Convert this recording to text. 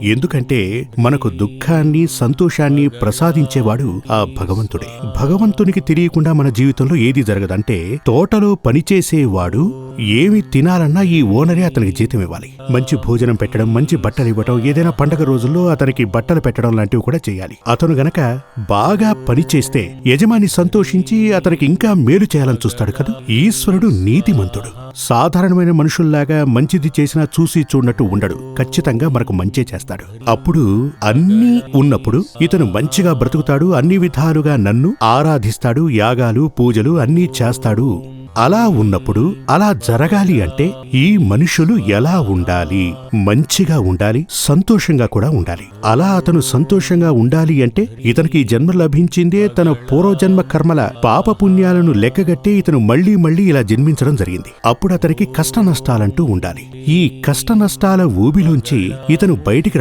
ఎందుకంటే మనకు దుఃఖాన్ని సంతోషాన్ని ప్రసాదించేవాడు ఆ భగవంతుడే. భగవంతునికి తెలియకుండా మన జీవితంలో ఏది జరగదంటే, తోటలో పనిచేసేవాడు ఏమి తినాలన్నా ఈ ఓనరే అతనికి జీతం ఇవ్వాలి. మంచి భోజనం పెట్టడం, మంచి బట్టలు ఇవ్వటం, ఏదైనా పండగ రోజుల్లో అతనికి బట్టలు పెట్టడం లాంటివి కూడా చేయాలి. అతను గనక బాగా పనిచేస్తే యజమాని సంతోషించి అతనికి ఇంకా మేలు చేయాలని చూస్తాడు కదా. ఈశ్వరుడు నీతిమంతుడు. సాధారణమైన మనుషుల్లాగా మంచిది చేసినా చూసి చూడనట్టు ఉండడు. ఖచ్చితంగా మనకు మంచే చేస్తాడు. అప్పుడు అన్నీ ఉన్నప్పుడు ఇతను మంచిగా బ్రతుకుతాడు. అన్ని విధాలుగా నన్ను ఆరాధిస్తాడు. యాగాలు పూజలు అన్నీ చేస్తాడు. అలా ఉన్నప్పుడు అలా జరగాలి అంటే ఈ మనుషులు ఎలా ఉండాలి? మంచిగా ఉండాలి, సంతోషంగా కూడా ఉండాలి. అలా అతను సంతోషంగా ఉండాలి అంటే ఇతనికి ఈ జన్మ లభించిందే తన పూర్వజన్మ కర్మల పాపపుణ్యాలను లెక్కగట్టి ఇతను మళ్లీ మళ్లీ ఇలా జన్మించడం జరిగింది. అప్పుడు అతనికి కష్ట నష్టాలంటూ ఉండాలి. ఈ కష్ట నష్టాల ఊబిలోంచి ఇతను బయటికి